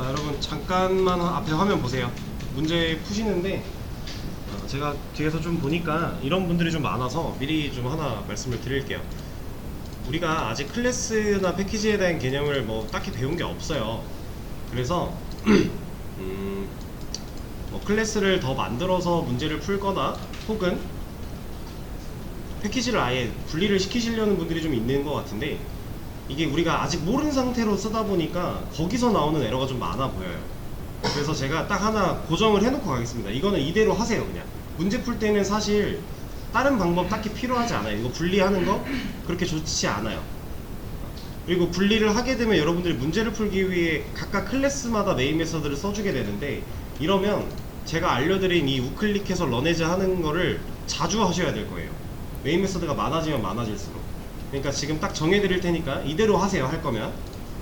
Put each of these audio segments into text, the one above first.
자, 여러분 잠깐만 앞에 화면 보세요. 문제 푸시는데 제가 뒤에서 좀 보니까 이런 분들이 좀 많아서 미리 좀 하나 말씀을 드릴게요. 우리가 아직 클래스나 패키지에 대한 개념을 뭐 딱히 배운 게 없어요. 그래서 뭐 클래스를 더 만들어서 문제를 풀거나 혹은 패키지를 아예 분리를 시키시려는 분들이 좀 있는 것 같은데, 이게 우리가 아직 모르는 상태로 쓰다 보니까 거기서 나오는 에러가 좀 많아 보여요. 그래서 제가 딱 하나 고정을 해놓고 가겠습니다. 이거는 이대로 하세요. 그냥 문제 풀 때는 사실 다른 방법 딱히 필요하지 않아요. 이거 분리하는 거 그렇게 좋지 않아요. 그리고 분리를 하게 되면 여러분들이 문제를 풀기 위해 각각 클래스마다 메인 메서드를 써주게 되는데, 이러면 제가 알려드린 이 우클릭해서 런에즈 하는 거를 자주 하셔야 될 거예요. 메인 메서드가 많아지면 많아질수록. 그러니까 지금 딱 정해드릴 테니까 이대로 하세요. 할 거면,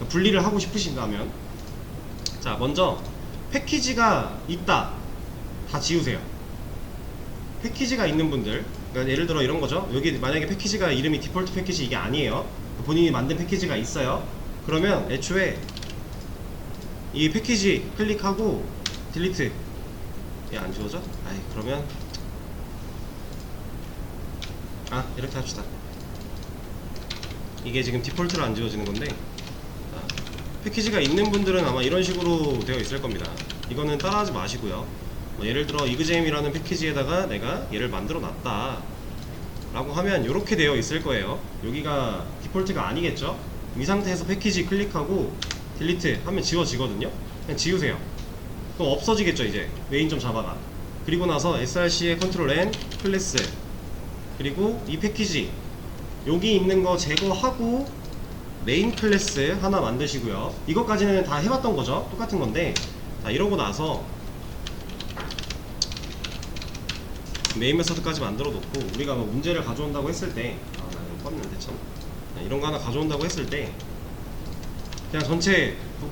분리를 하고 싶으신다면. 자, 먼저 패키지가 있다, 다 지우세요. 패키지가 있는 분들, 그러니까 예를 들어 이런 거죠. 여기 만약에 패키지가 이름이 디폴트 패키지 이게 아니에요. 본인이 만든 패키지가 있어요. 그러면 애초에 이 패키지 클릭하고 딜리트. 얘 안 지워져? 아이, 그러면 이렇게 합시다. 이게 지금 디폴트로 안 지워지는 건데, 패키지가 있는 분들은 아마 이런 식으로 되어 있을 겁니다. 이거는 따라하지 마시고요. 뭐 예를 들어 이그잼이라는 패키지에다가 내가 얘를 만들어 놨다 라고 하면 이렇게 되어 있을 거예요. 여기가 디폴트가 아니겠죠? 이 상태에서 패키지 클릭하고 딜리트 하면 지워지거든요. 그냥 지우세요. 그럼 없어지겠죠. 이제 메인 좀 잡아가. 그리고 나서 src에 컨트롤 N 클래스, 그리고 이 패키지 여기 있는 거 제거하고 메인 클래스 하나 만드시고요. 이것까지는 다 해봤던 거죠. 똑같은 건데, 자, 이러고 나서 메인 메서드까지 만들어 놓고, 우리가 뭐 문제를 가져온다고 했을 때, 나 이거 껐는데 참. 이런 거 하나 가져온다고 했을 때 그냥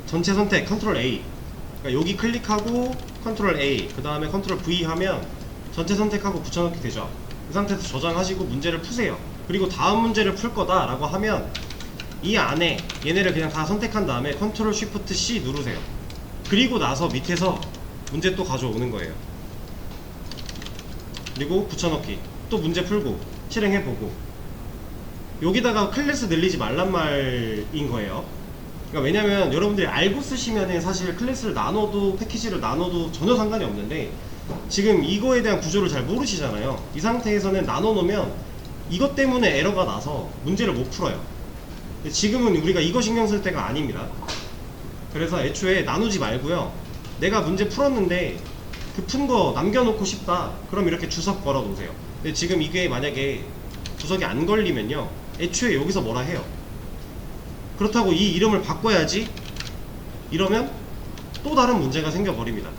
전체 선택 컨트롤 A, 그러니까 여기 클릭하고 컨트롤 A, 그 다음에 컨트롤 V 하면 전체 선택하고 붙여넣기 되죠. 이 상태에서 저장하시고 문제를 푸세요. 그리고 다음 문제를 풀 거다 라고 하면 이 안에 얘네를 그냥 다 선택한 다음에 컨트롤 쉬프트 C 누르세요. 그리고 나서 밑에서 문제 또 가져오는 거예요. 그리고 붙여넣기, 또 문제 풀고 실행해보고. 여기다가 클래스 늘리지 말란 말인 거예요. 그러니까 왜냐면 여러분들이 알고 쓰시면은 사실 클래스를 나눠도 패키지를 나눠도 전혀 상관이 없는데, 지금 이거에 대한 구조를 잘 모르시잖아요. 이 상태에서는 나눠 놓으면 이것 때문에 에러가 나서 문제를 못 풀어요. 근데 지금은 우리가 이거 신경 쓸 때가 아닙니다. 그래서 애초에 나누지 말고요. 내가 문제 풀었는데 그 푼 거 남겨놓고 싶다, 그럼 이렇게 주석 걸어 놓으세요. 근데 지금 이게 만약에 주석이 안 걸리면요, 애초에 여기서 뭐라 해요. 그렇다고 이 이름을 바꿔야지 이러면 또 다른 문제가 생겨버립니다.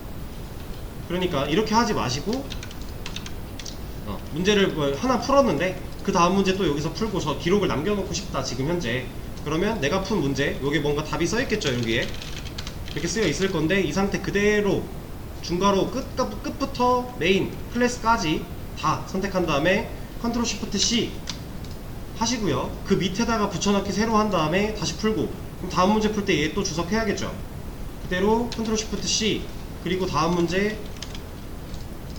그러니까 이렇게 하지 마시고, 문제를 뭐 하나 풀었는데 그 다음 문제 또 여기서 풀고 저 기록을 남겨놓고 싶다 지금 현재. 그러면 내가 푼 문제, 여기 뭔가 답이 써있겠죠. 여기에 이렇게 쓰여 있을 건데, 이 상태 그대로 중괄호 끝부터 메인 클래스까지 다 선택한 다음에 컨트롤 쉬프트 C 하시고요. 그 밑에다가 붙여넣기 새로 한 다음에 다시 풀고, 그럼 다음 문제 풀 때 얘 또 주석해야겠죠. 그대로 컨트롤 쉬프트 C, 그리고 다음 문제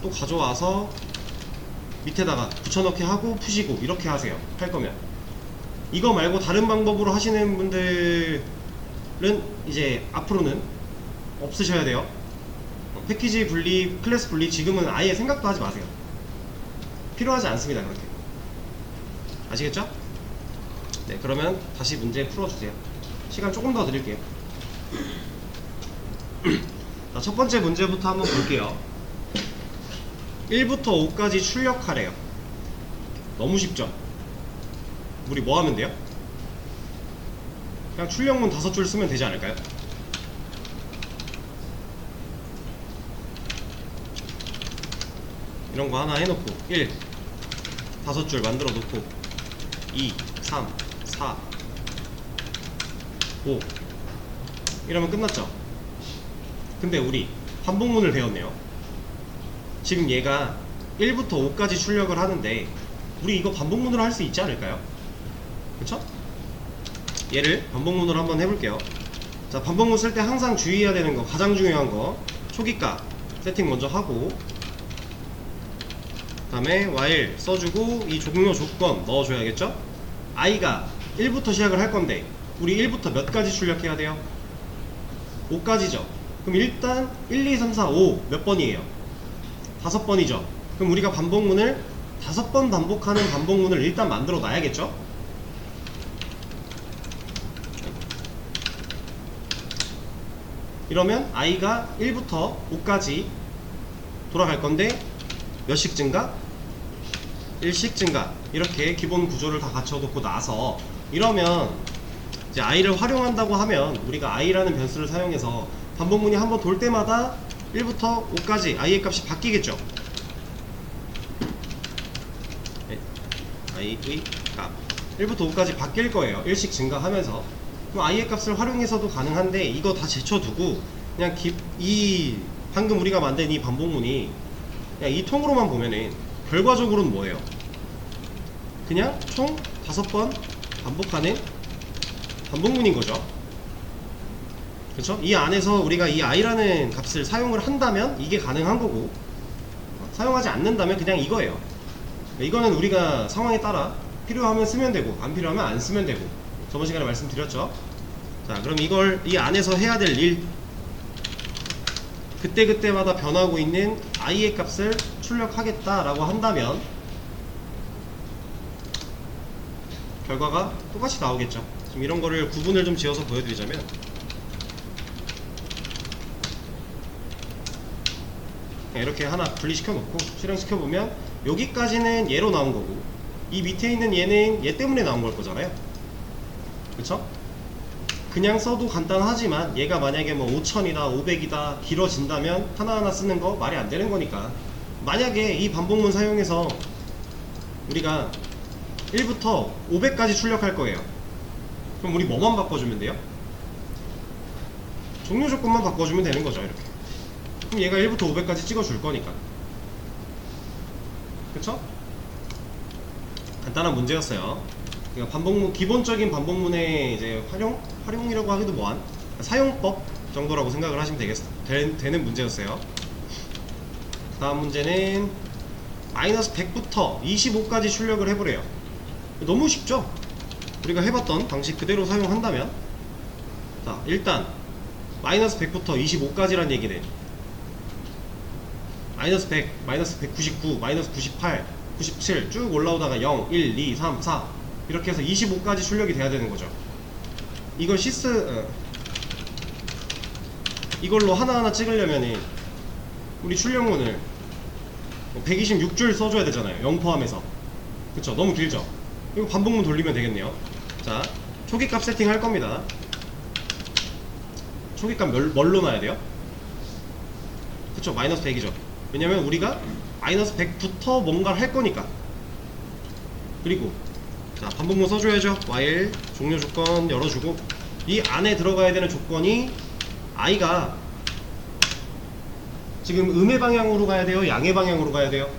또 가져와서 밑에다가 붙여넣기 하고 푸시고, 이렇게 하세요. 할 거면. 이거 말고 다른 방법으로 하시는 분들은 이제 앞으로는 없으셔야 돼요. 패키지 분리, 클래스 분리 지금은 아예 생각도 하지 마세요. 필요하지 않습니다. 그렇게. 아시겠죠? 네, 그러면 다시 문제 풀어주세요. 시간 조금 더 드릴게요. 자, 첫 번째 문제부터 한번 볼게요. 1부터 5까지 출력하래요. 너무 쉽죠? 우리 뭐 하면 돼요? 그냥 출력문 5줄 쓰면 되지 않을까요? 이런 거 하나 해놓고 1, 5줄 만들어 놓고 2, 3, 4, 5 이러면 끝났죠? 근데 우리 반복문을 배웠네요. 지금 얘가 1부터 5까지 출력을 하는데 우리 이거 반복문으로 할 수 있지 않을까요? 그쵸? 얘를 반복문으로 한번 해볼게요. 자, 반복문 쓸 때 항상 주의해야 되는 거, 가장 중요한 거, 초기값 세팅 먼저 하고, 그 다음에 while 써주고, 이 종료 조건 넣어줘야겠죠? i가 1부터 시작을 할 건데, 우리 1부터 몇 가지 출력해야 돼요? 5까지죠. 그럼 일단 1, 2, 3, 4, 5 몇 번이에요? 5번이죠. 그럼 우리가 반복문을 5번 반복하는 반복문을 일단 만들어 놔야겠죠? 이러면 i가 1부터 5까지 돌아갈 건데 몇씩 증가? 1씩 증가. 이렇게 기본 구조를 다 갖춰놓고 나서, 이러면 이제 i를 활용한다고 하면 우리가 i라는 변수를 사용해서 반복문이 한번 돌 때마다 1부터 5까지 i의 값이 바뀌겠죠. 네. i의 값 1부터 5까지 바뀔 거예요. 1씩 증가하면서. 그럼 i의 값을 활용해서도 가능한데, 이거 다 제쳐두고 그냥 이 방금 우리가 만든 이 반복문이 그냥 이 통으로만 보면은 결과적으로는 뭐예요? 그냥 총 5번 반복하는 반복문인 거죠. 그쵸? 이 안에서 우리가 이 i라는 값을 사용을 한다면 이게 가능한 거고, 사용하지 않는다면 그냥 이거예요. 이거는 우리가 상황에 따라 필요하면 쓰면 되고 안 필요하면 안 쓰면 되고, 저번 시간에 말씀드렸죠. 자, 그럼 이걸 이 안에서 해야 될 일, 그때그때마다 변하고 있는 i의 값을 출력하겠다라고 한다면 결과가 똑같이 나오겠죠. 지금 이런 거를 구분을 좀 지어서 보여드리자면, 이렇게 하나 분리시켜 놓고 실행시켜 보면 여기까지는 얘로 나온 거고, 이 밑에 있는 얘는 얘 때문에 나온 걸 거잖아요. 그쵸? 그냥 써도 간단하지만 얘가 만약에 뭐 5000이다 500이다 길어진다면 하나하나 쓰는 거 말이 안 되는 거니까, 만약에 이 반복문 사용해서 우리가 1부터 500까지 출력할 거예요. 그럼 우리 뭐만 바꿔주면 돼요? 종료 조건만 바꿔주면 되는 거죠. 이렇게. 그럼 얘가 1부터 500까지 찍어줄 거니까. 그쵸? 간단한 문제였어요. 그러니까 반복문, 기본적인 반복문의 이제 활용이라고 하기도 뭐한 사용법 정도라고 생각을 하시면 되는 문제였어요. 다음 문제는 마이너스 100부터 25까지 출력을 해보래요. 너무 쉽죠? 우리가 해봤던 방식 그대로 사용한다면, 자, 일단 마이너스 100부터 25까지란 얘기는 마이너스 100, 마이너스 199, 마이너스 98, 97 쭉 올라오다가 0, 1, 2, 3, 4 이렇게 해서 25까지 출력이 돼야 되는 거죠. 이걸 이걸로 하나하나 찍으려면은 우리 출력문을 126줄 써줘야 되잖아요. 0 포함해서. 그쵸? 너무 길죠? 이거 반복문 돌리면 되겠네요. 자, 초기값 세팅할 겁니다. 초기값 뭘로 놔야 돼요? 그쵸? 마이너스 100이죠. 왜냐면 우리가 마이너스 100부터 뭔가를 할 거니까. 그리고 자, 반복문 써줘야죠. while 종료 조건 열어주고, 이 안에 들어가야 되는 조건이 i가 지금 음의 방향으로 가야 돼요? 양의 방향으로 가야 돼요?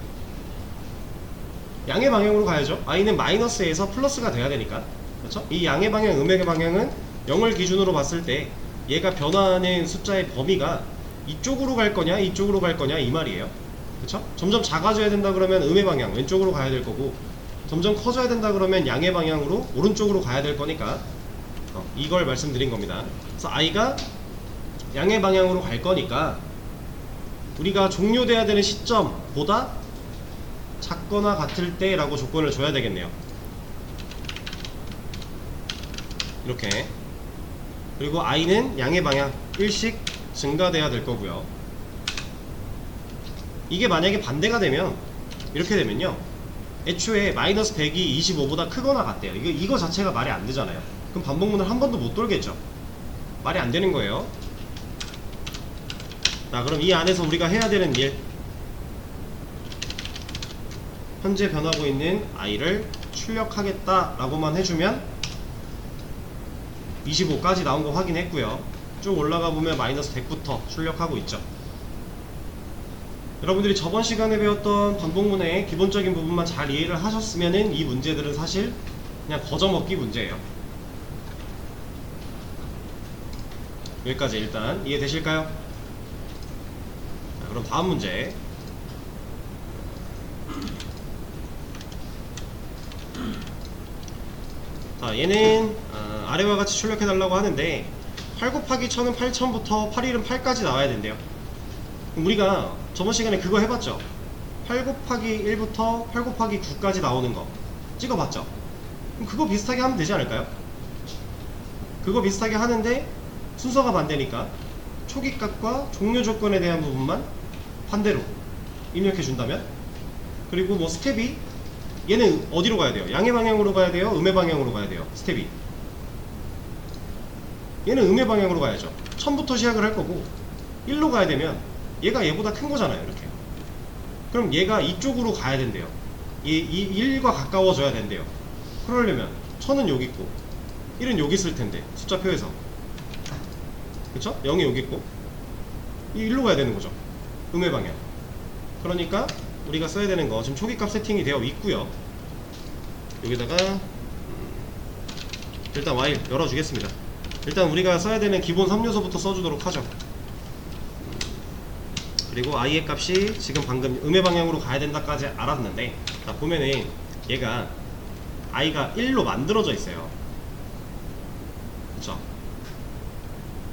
양의 방향으로 가야죠. i는 마이너스에서 플러스가 돼야 되니까. 그렇죠? 이 양의 방향, 음의 방향은 0을 기준으로 봤을 때 얘가 변화하는 숫자의 범위가 이쪽으로 갈 거냐 이쪽으로 갈 거냐 이 말이에요. 그렇죠? 점점 작아져야 된다 그러면 음의 방향 왼쪽으로 가야 될 거고, 점점 커져야 된다 그러면 양의 방향으로 오른쪽으로 가야 될 거니까 이걸 말씀드린 겁니다. 그래서 i가 양의 방향으로 갈 거니까 우리가 종료돼야 되는 시점보다 작거나 같을 때 라고 조건을 줘야 되겠네요. 이렇게. 그리고 i는 양의 방향 1씩 증가돼야 될 거고요. 이게 만약에 반대가 되면, 이렇게 되면요, 애초에 마이너스 100이 25보다 크거나 같대요. 이거 자체가 말이 안 되잖아요. 그럼 반복문을 한 번도 못 돌겠죠. 말이 안 되는 거예요. 자, 그럼 이 안에서 우리가 해야 되는 일, 현재 변하고 있는 i를 출력하겠다 라고만 해주면 25까지 나온 거 확인했고요. 쭉 올라가 보면 마이너스 100부터 출력하고 있죠. 여러분들이 저번 시간에 배웠던 반복문의 기본적인 부분만 잘 이해를 하셨으면은 이 문제들은 사실 그냥 거저먹기 문제예요. 여기까지 일단 이해되실까요? 자, 그럼 다음 문제. 자, 얘는 아래와 같이 출력해달라고 하는데 8 곱하기 1000은 8000부터 8일은 8까지 나와야 된대요. 그럼 우리가 저번 시간에 그거 해봤죠? 8 곱하기 1부터 8 곱하기 9까지 나오는 거 찍어봤죠? 그럼 그거 비슷하게 하면 되지 않을까요? 그거 비슷하게 하는데 순서가 반대니까 초기값과 종료 조건에 대한 부분만 반대로 입력해 준다면, 그리고 뭐 스텝이 얘는 어디로 가야 돼요? 양의 방향으로 가야 돼요? 음의 방향으로 가야 돼요? 스텝이 얘는 음의 방향으로 가야죠. 1000부터 시작을 할 거고 1로 가야 되면 얘가 얘보다 큰 거잖아요. 이렇게. 그럼 얘가 이쪽으로 가야 된대요. 이 1과 가까워져야 된대요. 그러려면 1000은 여기 있고 1은 여기 있을 텐데 숫자표에서, 그쵸? 0이 여기 있고 이 1로 가야 되는 거죠. 음의 방향. 그러니까 우리가 써야 되는 거 지금 초기값 세팅이 되어 있고요. 여기다가 일단 while 열어주겠습니다. 일단 우리가 써야 되는 기본 3요소부터 써주도록 하죠. 그리고 i의 값이 지금 방금 음의 방향으로 가야 된다까지 알았는데, 자 보면은 얘가 i가 1로 만들어져 있어요. 그쵸?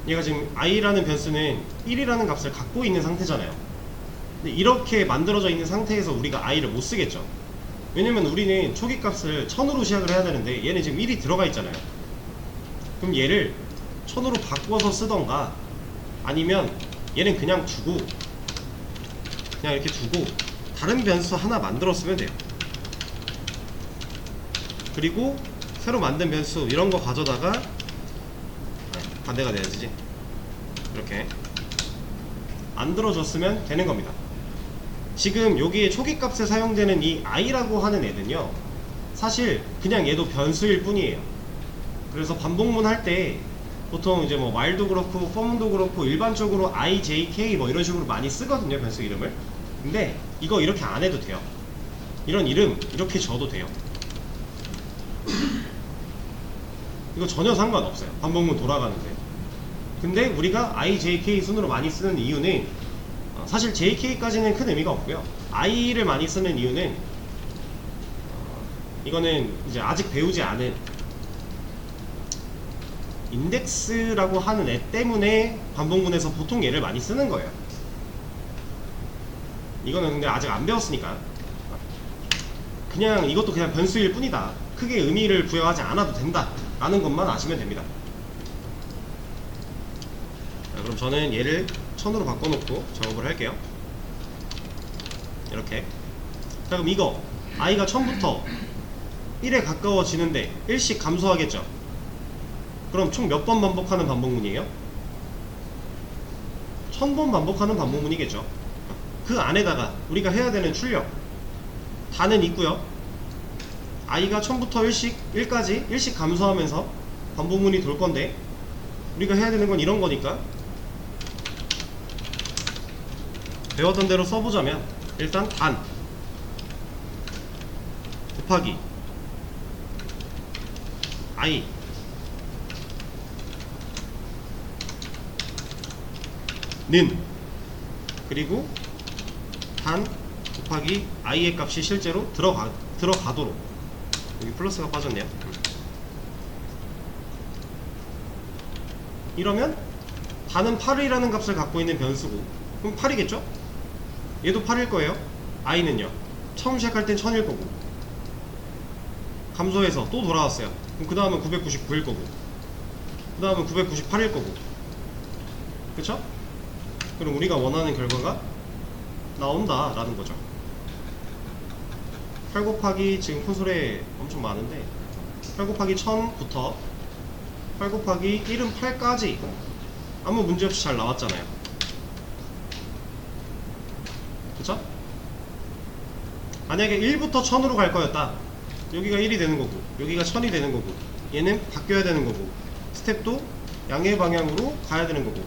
얘가 지금 i라는 변수는 1이라는 값을 갖고 있는 상태잖아요. 근데 이렇게 만들어져 있는 상태에서 우리가 i를 못 쓰겠죠. 왜냐면 우리는 초기 값을 1000으로 시작을 해야 되는데 얘는 지금 1이 들어가 있잖아요. 그럼 얘를 1000으로 바꿔서 쓰던가, 아니면 얘는 그냥 두고 그냥 이렇게 두고 다른 변수 하나 만들어 쓰면 돼요. 그리고 새로 만든 변수 이런 거 가져다가 반대가 돼야 되지. 이렇게 만들어줬으면 되는 겁니다. 지금 여기에 초기값에 사용되는 이 i라고 하는 애는요, 사실 그냥 얘도 변수일 뿐이에요. 그래서 반복문 할 때 보통 이제 뭐 while도 그렇고 for도 그렇고 일반적으로 i, j, k 뭐 이런 식으로 많이 쓰거든요, 변수 이름을. 근데 이거 이렇게 안 해도 돼요. 이런 이름 이렇게 줘도 돼요. 이거 전혀 상관없어요, 반복문 돌아가는데. 근데 우리가 i, j, k 순으로 많이 쓰는 이유는 사실 jk까지는 큰 의미가 없고요. i를 많이 쓰는 이유는 이거는 이제 아직 배우지 않은 인덱스라고 하는 애 때문에 반복문에서 보통 얘를 많이 쓰는 거예요. 이거는 근데 아직 안 배웠으니까 그냥 이것도 그냥 변수일 뿐이다, 크게 의미를 부여하지 않아도 된다 라는 것만 아시면 됩니다. 자, 그럼 저는 얘를 1000으로 바꿔놓고 작업을 할게요. 이렇게. 자, 그럼 이거 i가 1000부터 1에 가까워지는데 1씩 감소하겠죠. 그럼 총 몇 번 반복하는 반복문이에요? 1000번 반복하는 반복문이겠죠. 그 안에다가 우리가 해야 되는 출력 다는 있고요. i가 1000부터 1까지 1씩 감소하면서 반복문이 돌 건데, 우리가 해야 되는 건 이런 거니까 배웠던 대로 써보자면 일단 단 곱하기 i 는, 그리고 단 곱하기 i의 값이 실제로 들어가도록, 여기 플러스가 빠졌네요. 이러면 단은 8이라는 값을 갖고 있는 변수고, 그럼 8이겠죠? 얘도 8일 거예요. i는요, 처음 시작할 땐 1000일 거고, 감소해서 또 돌아왔어요. 그럼 그 다음은 999일 거고, 그 다음은 998일 거고, 그쵸? 그럼 우리가 원하는 결과가 나온다 라는 거죠. 8 곱하기, 지금 콘솔에 엄청 많은데 8 곱하기 1000부터 8 곱하기 1은 8까지 아무 문제없이 잘 나왔잖아요. 그쵸? 만약에 1부터 1000으로 갈 거였다, 여기가 1이 되는 거고 여기가 1000이 되는 거고, 얘는 바뀌어야 되는 거고, 스텝도 양의 방향으로 가야 되는 거고,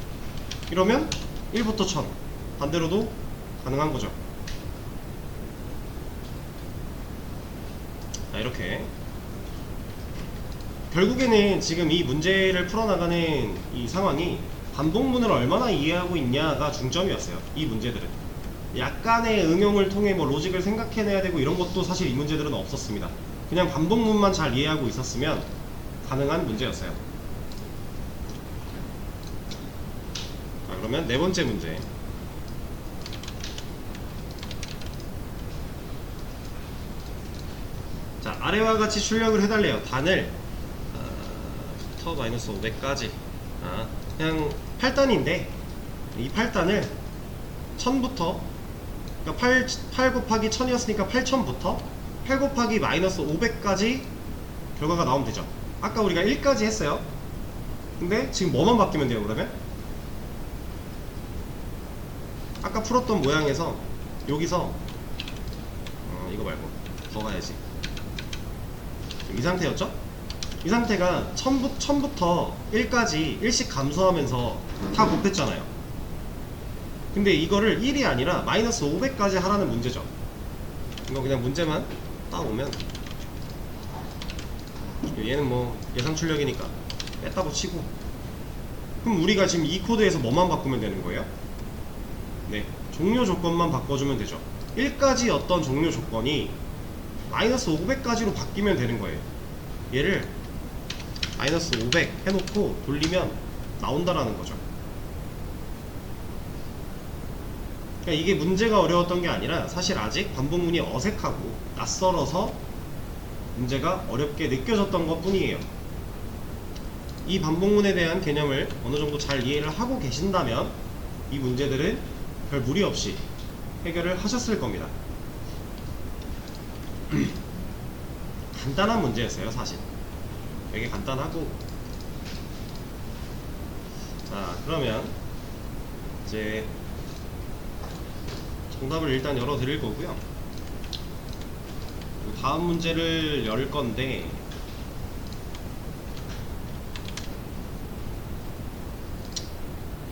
이러면 1부터 1000 반대로도 가능한 거죠. 자, 이렇게 결국에는 지금 이 문제를 풀어나가는 이 상황이 반복문을 얼마나 이해하고 있냐가 중점이었어요. 이 문제들은 약간의 응용을 통해 뭐 로직을 생각해내야 되고 이런 것도 사실 이 문제들은 없었습니다. 그냥 반복문만 잘 이해하고 있었으면 가능한 문제였어요. 자, 그러면 네 번째 문제. 자, 아래와 같이 출력을 해달래요. 단을 부터 마이너스 500까지 그냥 8단인데 이 8단을 1000부터 그러니까 8 곱하기 1000이었으니까 8000부터 8 곱하기 마이너스 500까지 결과가 나오면 되죠. 아까 우리가 1까지 했어요. 근데 지금 뭐만 바뀌면 돼요? 그러면 아까 풀었던 모양에서 여기서 이거 말고 더 가야지. 이 상태였죠? 이 상태가 1000부터 1까지 1씩 감소하면서 다 곱했잖아요. 근데 이거를 1이 아니라 마이너스 500까지 하라는 문제죠. 이거 그냥 문제만 따오면 얘는 뭐 예상 출력이니까 뺐다고 치고, 그럼 우리가 지금 이 코드에서 뭐만 바꾸면 되는 거예요? 네, 종료 조건만 바꿔주면 되죠. 1까지 어떤 종료 조건이 마이너스 500까지로 바뀌면 되는 거예요. 얘를 마이너스 500 해놓고 돌리면 나온다라는 거죠. 그러니까 이게 문제가 어려웠던 게 아니라 사실 아직 반복문이 어색하고 낯설어서 문제가 어렵게 느껴졌던 것 뿐이에요. 이 반복문에 대한 개념을 어느 정도 잘 이해를 하고 계신다면 이 문제들은 별 무리 없이 해결을 하셨을 겁니다. 간단한 문제였어요, 사실. 되게 간단하고. 자, 그러면 이제 정답을 일단 열어 드릴 거고요. 다음 문제를 열 건데,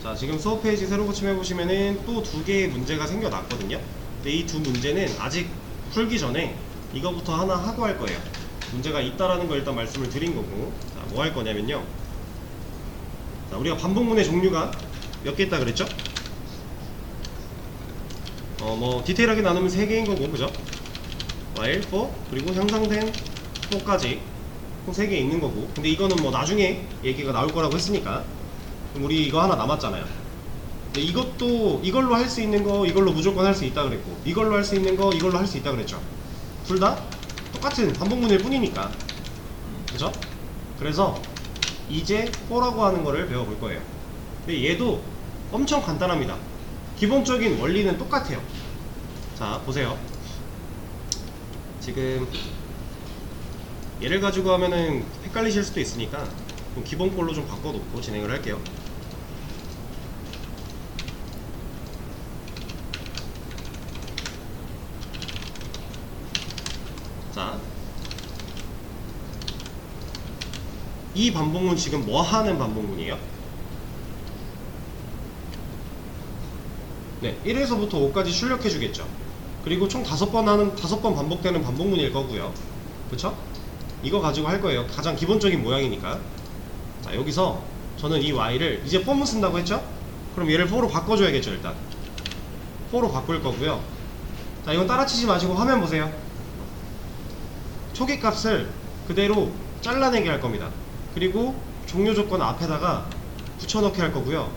자, 지금 수업 페이지 새로 고침해 보시면은 또 두 개의 문제가 생겨났거든요. 근데 이 두 문제는 아직 풀기 전에 이거부터 하나 하고 할 거예요. 문제가 있다라는 걸 일단 말씀을 드린 거고, 자, 뭐 할 거냐면요. 자, 우리가 반복문의 종류가 몇 개 있다 그랬죠? 뭐 디테일하게 나누면 3개인 거고, 그죠? while, for, 그리고 형상된 for까지 총 3개 있는 거고, 근데 이거는 뭐 나중에 얘기가 나올 거라고 했으니까 그럼 우리 이거 하나 남았잖아요. 근데 이것도 이걸로 할 수 있는 거 이걸로 무조건 할 수 있다 그랬고, 이걸로 할 수 있는 거 이걸로 할 수 있다 그랬죠. 둘 다 똑같은 반복문일 뿐이니까, 그죠? 그래서 이제 for라고 하는 거를 배워볼 거예요. 근데 얘도 엄청 간단합니다. 기본적인 원리는 똑같아요. 자, 보세요. 지금 얘를 가지고 하면은 헷갈리실 수도 있으니까 좀 기본 걸로 좀 바꿔놓고 진행을 할게요. 자, 이 반복문 지금 뭐 하는 반복문이에요? 네, 1에서부터 5까지 출력해 주겠죠. 그리고 총 5번 반복되는 반복문일 거고요. 그쵸? 이거 가지고 할 거예요. 가장 기본적인 모양이니까. 자, 여기서 저는 이 y를 이제 for문 쓴다고 했죠? 그럼 얘를 for로 바꿔줘야겠죠. 일단 for로 바꿀 거고요. 자, 이건 따라치지 마시고 화면 보세요. 초기 값을 그대로 잘라내게 할 겁니다. 그리고 종료 조건 앞에다가 붙여넣기 할 거고요.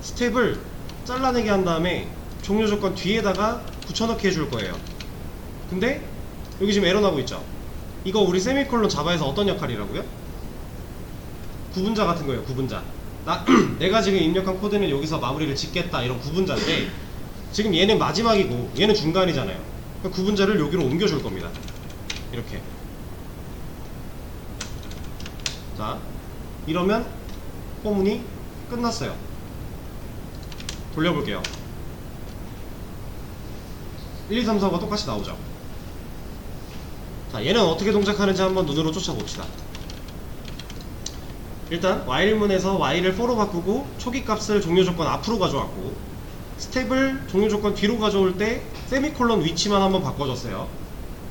스텝을 잘라내게 한 다음에 종료 조건 뒤에다가 붙여넣기 해줄 거예요. 근데 여기 지금 에러 나고 있죠? 이거 우리 세미콜론 자바에서 어떤 역할이라고요? 구분자 같은 거예요. 구분자. 내가 지금 입력한 코드는 여기서 마무리를 짓겠다, 이런 구분자인데 지금 얘는 마지막이고 얘는 중간이잖아요. 그러니까 구분자를 여기로 옮겨줄 겁니다. 이렇게. 자, 이러면 포문이 끝났어요. 돌려볼게요. 1, 2, 3, 4가 똑같이 나오죠. 자, 얘는 어떻게 동작하는지 한번 눈으로 쫓아봅시다. 일단 while문에서 y를 for로 바꾸고 초기 값을 종료 조건 앞으로 가져왔고, 스텝을 종료 조건 뒤로 가져올 때 세미콜론 위치만 한번 바꿔줬어요.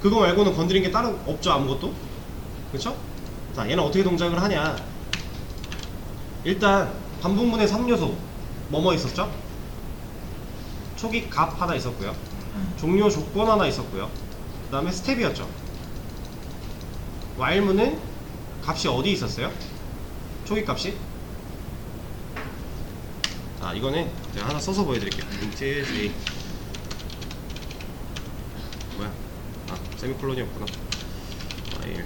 그거 말고는 건드린 게 따로 없죠. 아무것도. 그쵸? 자, 얘는 어떻게 동작을 하냐. 일단 반복문의 3요소 뭐뭐 있었죠? 초기 값 하나 있었고요, 종료 조건 하나 있었고요, 그 다음에 스텝이었죠. while문은 값이 어디 있었어요? 초기 값이? 자, 이거는 제가 하나 써서 보여드릴게요. int a 뭐야? 아, 세미콜론이었구나. while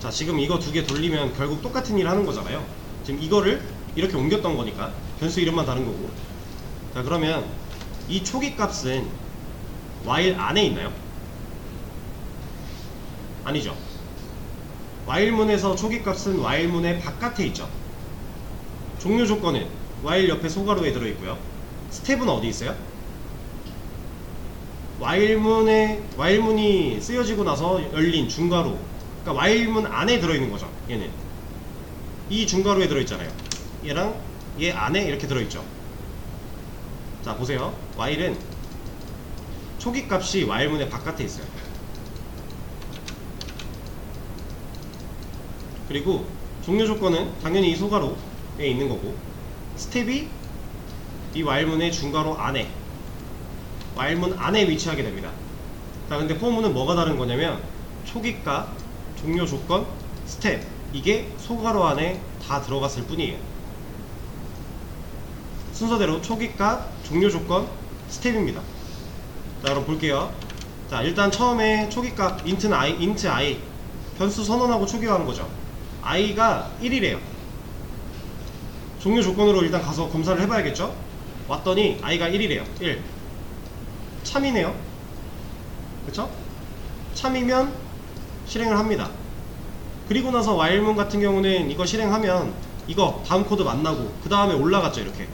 자, 지금 이거 두 개 돌리면 결국 똑같은 일 하는 거잖아요. 지금 이거를 이렇게 옮겼던 거니까 변수 이름만 다른 거고. 자, 그러면 이 초기 값은 while 안에 있나요? 아니죠. while문에서 초기 값은 while문의 바깥에 있죠. 종료 조건은 while 옆에 소괄호에 들어있고요. 스텝은 어디 있어요? while문이 쓰여지고 나서 열린 중괄호, 그러니까 while문 안에 들어있는 거죠. 얘는 이 중괄호에 들어있잖아요. 얘랑 얘 안에 이렇게 들어있죠. 자, 보세요. while은 초기 값이 while문의 바깥에 있어요. 그리고 종료 조건은 당연히 이 소괄호에 있는 거고, 스텝이 이 while문의 중괄호 안에, while문 안에 위치하게 됩니다. 자, 근데 포문은 뭐가 다른 거냐면 초기 값, 종료 조건, 스텝, 이게 소괄호 안에 다 들어갔을 뿐이에요. 순서대로 초기 값, 종료 조건, 스텝입니다. 자, 그럼 볼게요. 자, 일단 처음에 초기 값 int i 변수 선언하고 초기화한 거죠. i가 1이래요. 종료 조건으로 일단 가서 검사를 해봐야겠죠. 왔더니 i가 1이래요. 1 참이네요. 그쵸? 참이면 실행을 합니다. 그리고 나서 while문 같은 경우는 이거 실행하면 이거 다음 코드 만나고 그 다음에 올라갔죠, 이렇게.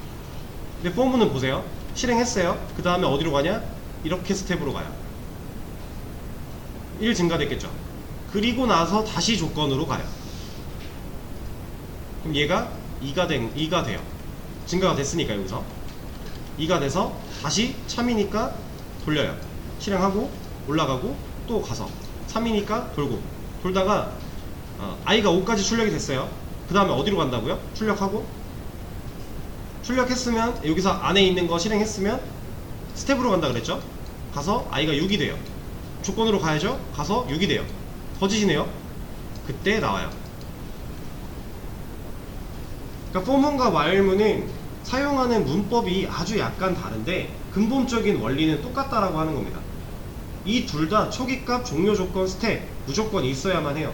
근데 for문은 보세요. 실행했어요. 그 다음에 어디로 가냐? 이렇게 스텝으로 가요. 1 증가됐겠죠. 그리고 나서 다시 조건으로 가요. 그럼 얘가 2가 돼요. 증가가 됐으니까 여기서 2가 돼서 다시 참이니까 돌려요. 실행하고 올라가고 또 가서 3이니까 돌고 돌다가 i가 5까지 출력이 됐어요. 그 다음에 어디로 간다고요? 출력했으면 여기서 안에 있는 거 실행했으면 스텝으로 간다 그랬죠? 가서 i가 6이 돼요. 조건으로 가야죠? 가서 6이 돼요. 거짓이네요. 그때 나와요. 그러니까 for문과 while문은 사용하는 문법이 아주 약간 다른데 근본적인 원리는 똑같다라고 하는 겁니다. 이 둘 다 초기값, 종료 조건, 스텝 무조건 있어야만 해요.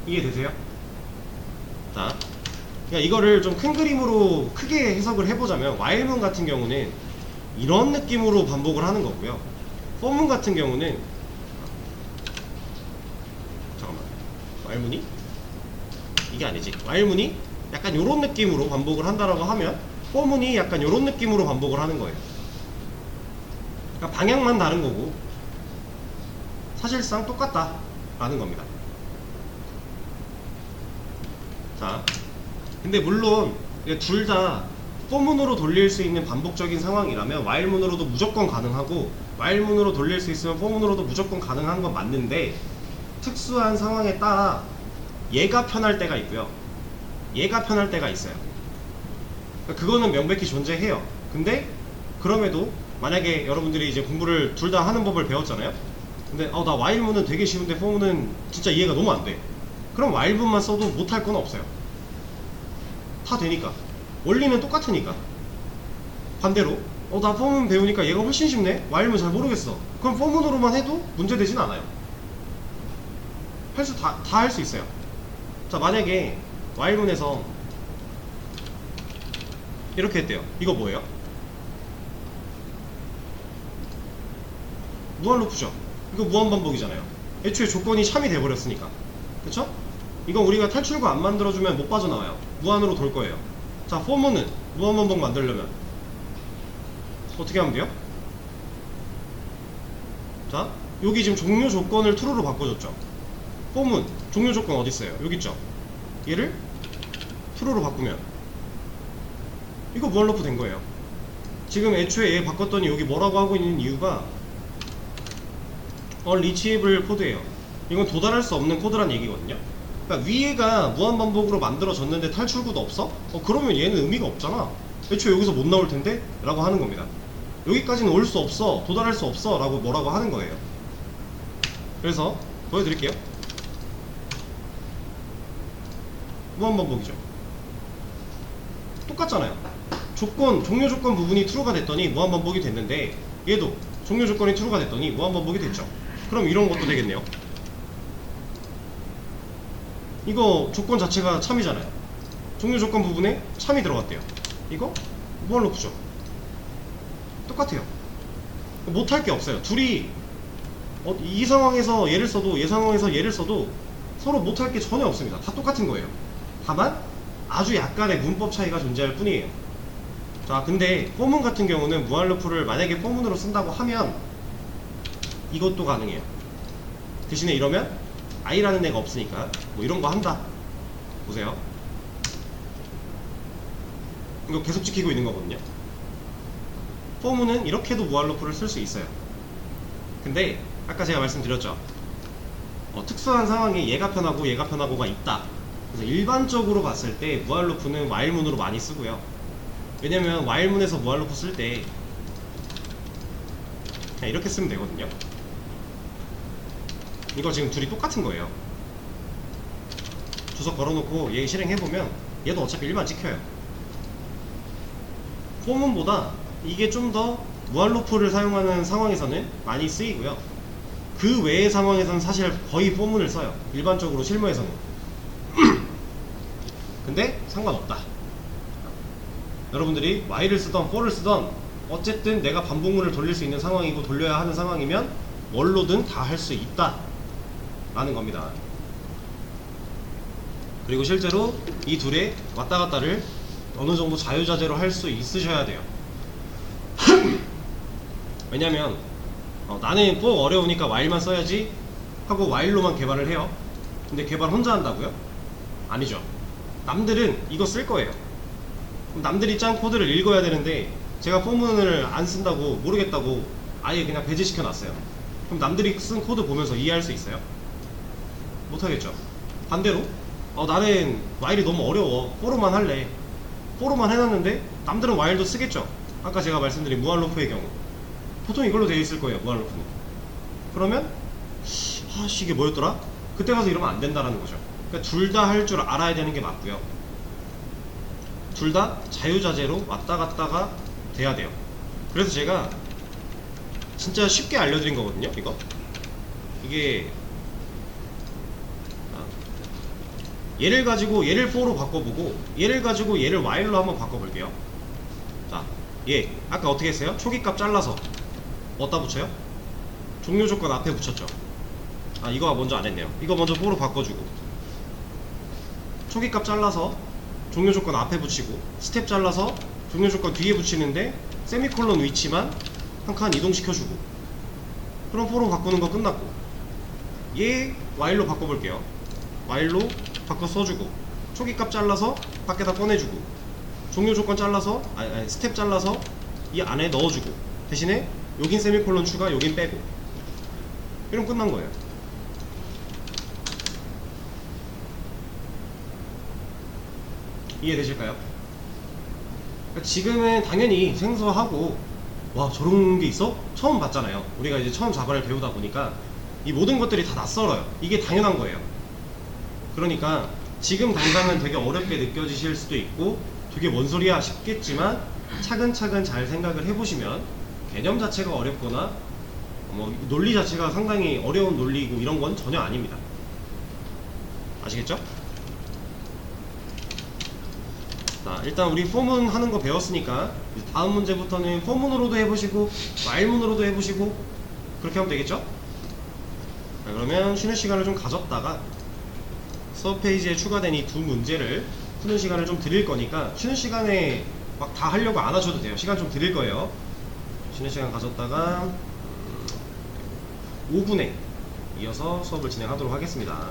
이해되세요? 자, 그러니까 이거를 좀 큰 그림으로 크게 해석을 해보자면 while문 같은 경우는 이런 느낌으로 반복을 하는 거고요. for문 같은 경우는 잠깐만, while문이? 이게 아니지. while문이 약간 요런 느낌으로 반복을 한다라고 하면 for문이 약간 요런 느낌으로 반복을 하는 거예요. 그러니까 방향만 다른 거고 사실상 똑같다라는 겁니다. 자, 근데 물론 둘 다 for문으로 돌릴 수 있는 반복적인 상황이라면 while문으로도 무조건 가능하고 while문으로 돌릴 수 있으면 for문으로도 무조건 가능한 건 맞는데 특수한 상황에 따라 얘가 편할 때가 있고요, 얘가 편할 때가 있어요. 그러니까 그거는 명백히 존재해요. 근데 그럼에도 만약에 여러분들이 이제 공부를 둘 다 하는 법을 배웠잖아요. 근데 나 while문은 되게 쉬운데 for문은 진짜 이해가 너무 안 돼. 그럼 while문만 써도 못할 건 없어요. 다 되니까. 원리는 똑같으니까. 반대로 나 for문 배우니까 얘가 훨씬 쉽네? while문 잘 모르겠어. 그럼 for문으로만 해도 문제되진 않아요. 다 할 수 있어요. 자, 만약에 while문에서 이렇게 했대요. 이거 뭐예요? 무한루프죠. 이거 무한반복이잖아요. 애초에 조건이 참이 돼버렸으니까. 그쵸? 이건 우리가 탈출구 안 만들어주면 못 빠져나와요. 무한으로 돌 거예요. 자, for문은 무한반복 만들려면 어떻게 하면 돼요? 자, 여기 지금 종료 조건을 true로 바꿔줬죠. for문 종료 조건 어디 있어요? 여기 있죠. 얘를 true로 바꾸면 이거 무한루프 된 거예요. 지금 애초에 얘 바꿨더니 여기 뭐라고 하고 있는 이유가 unreachable 코드예요. 이건 도달할 수 없는 코드란 얘기거든요. 그러니까 위에가 무한반복으로 만들어졌는데 탈출구도 없어? 그러면 얘는 의미가 없잖아. 애초에 여기서 못 나올 텐데? 라고 하는 겁니다. 여기까지는 올 수 없어, 도달할 수 없어 라고 뭐라고 하는 거예요. 그래서 보여드릴게요. 무한반복이죠. 똑같잖아요. 종료 조건 부분이 true가 됐더니 무한반복이 됐는데, 얘도 종료 조건이 true가 됐더니 무한반복이 됐죠. 그럼 이런 것도 되겠네요. 이거 조건 자체가 참이잖아요. 종료 조건 부분에 참이 들어갔대요. 이거 무한 루프죠. 똑같아요. 못할 게 없어요. 둘이 이 상황에서 얘를 써도 이 상황에서 얘를 써도 서로 못할 게 전혀 없습니다. 다 똑같은 거예요. 다만 아주 약간의 문법 차이가 존재할 뿐이에요. 자, 근데 포문 같은 경우는 무한 루프를 만약에 포문으로 쓴다고 하면 이것도 가능해요. 대신에 이러면 i라는 애가 없으니까 뭐 이런 거 한다. 보세요. 이거 계속 지키고 있는 거거든요. 포문은 이렇게도 무한 루프를 쓸 수 있어요. 근데 아까 제가 말씀드렸죠. 특수한 상황에 얘가 편하고 얘가 편하고가 있다. 그래서 일반적으로 봤을 때 무한 루프는 while문으로 많이 쓰고요. 왜냐면 while문에서 무한 루프 쓸 때 그냥 이렇게 쓰면 되거든요. 이거 지금 둘이 똑같은 거예요. 주석 걸어놓고 얘 실행해보면 얘도 어차피 1만 찍혀요. 포문보다 이게 좀 더 무한 루프를 사용하는 상황에서는 많이 쓰이고요. 그 외의 상황에서는 사실 거의 포문을 써요. 일반적으로 실무에서는. 근데 상관없다. 여러분들이 while을 쓰던 for를 쓰던 어쨌든 내가 반복문을 돌릴 수 있는 상황이고 돌려야 하는 상황이면 뭘로든 다 할 수 있다 라는 겁니다. 그리고 실제로 이 둘의 왔다갔다를 어느정도 자유자재로 할 수 있으셔야 돼요. 왜냐면 나는 꼭 어려우니까 while만 써야지 하고 while로만 개발을 해요. 근데 개발 혼자 한다고요? 아니죠. 남들은 이거 쓸 거예요. 그럼 남들이 짠 코드를 읽어야 되는데 제가 포문을 안 쓴다고 모르겠다고 아예 그냥 배제시켜 놨어요. 그럼 남들이 쓴 코드 보면서 이해할 수 있어요? 못하겠죠. 반대로 나는 while이 너무 어려워, for로만 할래. for로만 해놨는데 남들은 while도 쓰겠죠. 아까 제가 말씀드린 무한 루프의 경우 보통 이걸로 되어 있을 거예요. 무한 루프는. 그러면 이게 뭐였더라? 그때 가서 이러면 안 된다라는 거죠. 그러니까 둘 다 할 줄 알아야 되는 게 맞고요. 둘 다 자유자재로 왔다 갔다가 돼야 돼요. 그래서 제가 진짜 쉽게 알려드린 거거든요. 이게 얘를 가지고 얘를 for로 바꿔보고 얘를 가지고 얘를 while로 한번 바꿔볼게요. 자, 얘 아까 어떻게 했어요? 초기값 잘라서 어디다 붙여요? 종료 조건 앞에 붙였죠. 이거 먼저 안 했네요. 이거 먼저 for로 바꿔주고 초기값 잘라서 종료 조건 앞에 붙이고 스텝 잘라서 종료 조건 뒤에 붙이는데 세미콜론 위치만 한 칸 이동시켜주고 그럼 for로 바꾸는 거 끝났고 얘 while로 바꿔볼게요. while로 바꿔 써주고 초기값 잘라서 밖에다 꺼내주고 종료 조건 잘라서 스텝 잘라서 이 안에 넣어주고 대신에 여긴 세미콜론 추가 여긴 빼고 이러면 끝난 거예요. 이해되실까요? 그러니까 지금은 당연히 생소하고 와 저런 게 있어? 처음 봤잖아요. 우리가 이제 처음 자바를 배우다 보니까 이 모든 것들이 다 낯설어요. 이게 당연한 거예요. 그러니까 지금 당장은 되게 어렵게 느껴지실 수도 있고 되게 뭔 소리야 싶겠지만 차근차근 잘 생각을 해보시면 개념 자체가 어렵거나 논리 자체가 상당히 어려운 논리이고 이런 건 전혀 아닙니다. 아시겠죠? 자, 일단 우리 포문 하는 거 배웠으니까 다음 문제부터는 포문으로도 해보시고 while문으로도 해보시고 그렇게 하면 되겠죠? 자, 그러면 쉬는 시간을 좀 가졌다가 수업 페이지에 추가된 이 두 문제를 푸는 시간을 좀 드릴 거니까 쉬는 시간에 막 다 하려고 안 하셔도 돼요. 시간 좀 드릴 거예요. 쉬는 시간 가졌다가 5분에 이어서 수업을 진행하도록 하겠습니다.